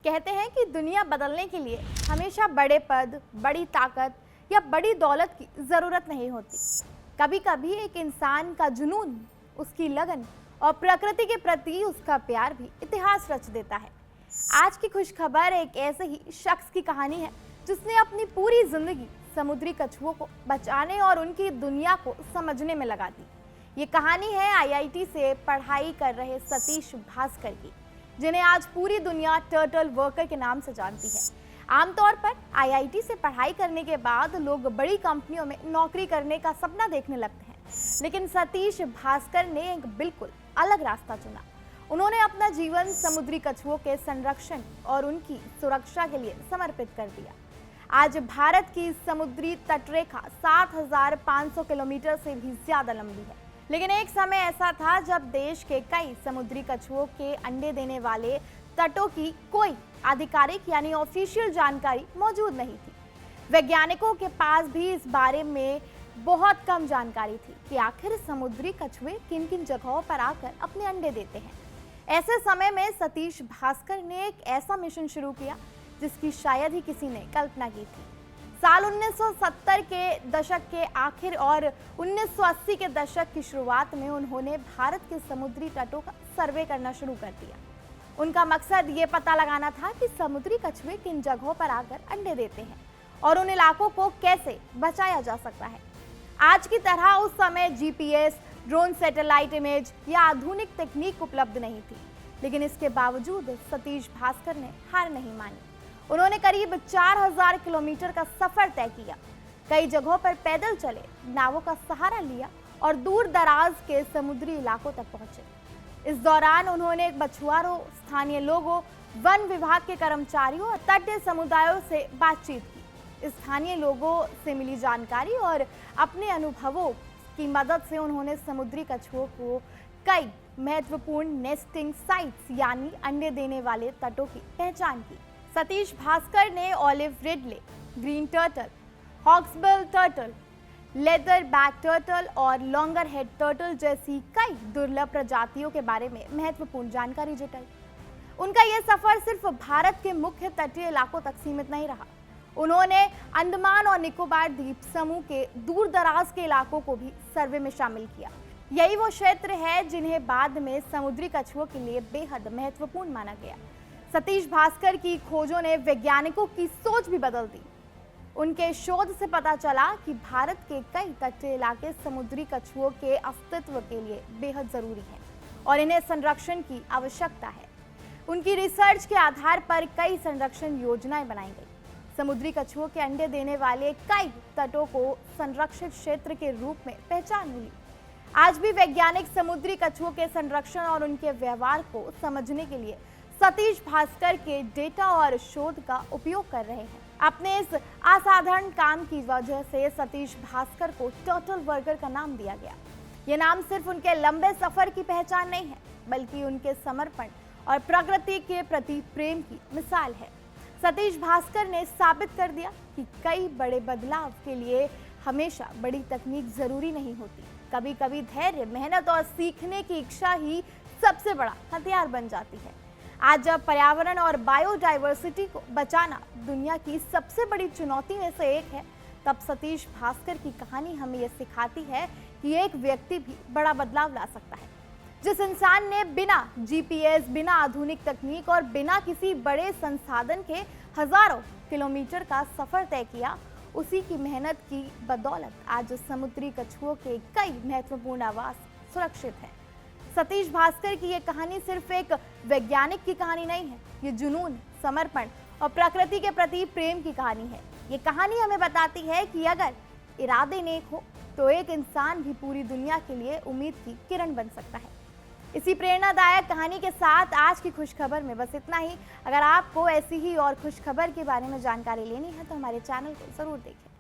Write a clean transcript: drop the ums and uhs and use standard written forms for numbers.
कहते हैं कि दुनिया बदलने के लिए हमेशा बड़े पद, बड़ी ताकत या बड़ी दौलत की ज़रूरत नहीं होती। कभी कभी एक इंसान का जुनून, उसकी लगन और प्रकृति के प्रति उसका प्यार भी इतिहास रच देता है। आज की खुशखबर एक ऐसे ही शख्स की कहानी है जिसने अपनी पूरी जिंदगी समुद्री कछुओं को बचाने और उनकी दुनिया को समझने में लगा दी। ये कहानी है आईआईटी से पढ़ाई कर रहे सतीश भास्कर की, जिन्हें आज पूरी दुनिया टर्टल वर्कर के नाम से जानती है। आमतौर पर आईआईटी से पढ़ाई करने के बाद लोग बड़ी कंपनियों में नौकरी करने का सपना देखने लगते हैं, लेकिन सतीश भास्कर ने एक बिल्कुल अलग रास्ता चुना। उन्होंने अपना जीवन समुद्री कछुओं के संरक्षण और उनकी सुरक्षा के लिए समर्पित कर दिया। आज भारत की समुद्री तटरेखा 7,500 किलोमीटर से भी ज्यादा लंबी है, लेकिन एक समय ऐसा था जब देश के कई समुद्री कछुओं के अंडे देने वाले तटों की कोई आधिकारिक यानी ऑफिशियल जानकारी मौजूद नहीं थी। वैज्ञानिकों के पास भी इस बारे में बहुत कम जानकारी थी कि आखिर समुद्री कछुए किन किन जगहों पर आकर अपने अंडे देते हैं। ऐसे समय में सतीश भास्कर ने एक ऐसा मिशन शुरू किया जिसकी शायद ही किसी ने कल्पना की थी। साल 1970 के दशक के आखिर और 1980 के दशक की शुरुआत में उन्होंने भारत के समुद्री तटों का सर्वे करना शुरू कर दिया। उनका मकसद ये पता लगाना था कि समुद्री कछुए किन जगहों पर आकर अंडे देते हैं और उन इलाकों को कैसे बचाया जा सकता है। आज की तरह उस समय जीपीएस, ड्रोन, सैटेलाइट इमेज या आधुनिक तकनीक उपलब्ध नहीं थी, लेकिन इसके बावजूद सतीश भास्कर ने हार नहीं मानी। उन्होंने करीब 4,000 किलोमीटर का सफर तय किया, कई जगहों पर पैदल चले, नावों का सहारा लिया और दूर दराज के समुद्री इलाकों तक पहुंचे। इस दौरान उन्होंने मछुआरों, स्थानीय लोगों, वन विभाग के कर्मचारियों और तटीय समुदायों से बातचीत की। स्थानीय लोगों से मिली जानकारी और अपने अनुभवों की मदद से उन्होंने समुद्री कछुओं को कई महत्वपूर्ण नेस्टिंग साइट्स यानी अंडे देने वाले तटों की पहचान की। सतीश भास्कर ने olive Ridley, green turtle, hawksbill turtle, leather back turtle और लॉन्गर हेड टर्टल जैसी कई दुर्लभ प्रजातियों के बारे में महत्वपूर्ण जानकारी जुटाई। उनका यह सफर सिर्फ भारत के मुख्य तटीय इलाकों तक सीमित नहीं रहा। उन्होंने अंडमान और निकोबार द्वीप समूह के दूर दराज के इलाकों को भी सर्वे में शामिल किया। यही वो क्षेत्र है जिन्हें बाद में समुद्री कछुओं के लिए बेहद महत्वपूर्ण माना गया। सतीश भास्कर की खोजों ने वैज्ञानिकों की सोच भी बदल दी। उनके शोध से पता चला कि भारत के कई तटीय इलाके समुद्री कछुओं के अस्तित्व के लिए बेहद जरूरी हैं और इन्हें संरक्षण की आवश्यकता है। उनकी रिसर्च के आधार पर कई संरक्षण योजनाएं बनाई गई। समुद्री कछुओं के अंडे देने वाले कई तटों को संरक्षित क्षेत्र के रूप में पहचान मिली। आज भी वैज्ञानिक समुद्री कछुओं के संरक्षण और उनके व्यवहार को समझने के लिए सतीश भास्कर के डेटा और शोध का उपयोग कर रहे हैं। अपने इस असाधारण काम की वजह से सतीश भास्कर को टर्टल वर्कर का नाम दिया गया। ये नाम सिर्फ उनके लंबे सफर की पहचान नहीं है, बल्कि उनके समर्पण और प्रकृति के प्रति प्रेम की मिसाल है। सतीश भास्कर ने साबित कर दिया कि कई बड़े बदलाव के लिए हमेशा बड़ी तकनीक जरूरी नहीं होती। कभी कभी धैर्य, मेहनत और सीखने की इच्छा ही सबसे बड़ा हथियार बन जाती है। आज जब पर्यावरण और बायोडाइवर्सिटी को बचाना दुनिया की सबसे बड़ी चुनौती में से एक है, तब सतीश भास्कर की कहानी हमें यह सिखाती है कि एक व्यक्ति भी बड़ा बदलाव ला सकता है। जिस इंसान ने बिना जीपीएस, बिना आधुनिक तकनीक और बिना किसी बड़े संसाधन के हजारों किलोमीटर का सफर तय किया, उसी की मेहनत की बदौलत आज समुद्री कछुओं के कई महत्वपूर्ण आवास सुरक्षित हैं। सतीश भास्कर की ये कहानी सिर्फ एक वैज्ञानिक की कहानी नहीं है, ये जुनून, समर्पण और प्रकृति के प्रति प्रेम की कहानी है। ये कहानी हमें बताती है कि अगर इरादे नेक हो तो एक इंसान भी पूरी दुनिया के लिए उम्मीद की किरण बन सकता है। इसी प्रेरणादायक कहानी के साथ आज की खुशखबर में बस इतना ही। अगर आपको ऐसी ही और खुशखबर के बारे में जानकारी लेनी है तो हमारे चैनल को जरूर देखें।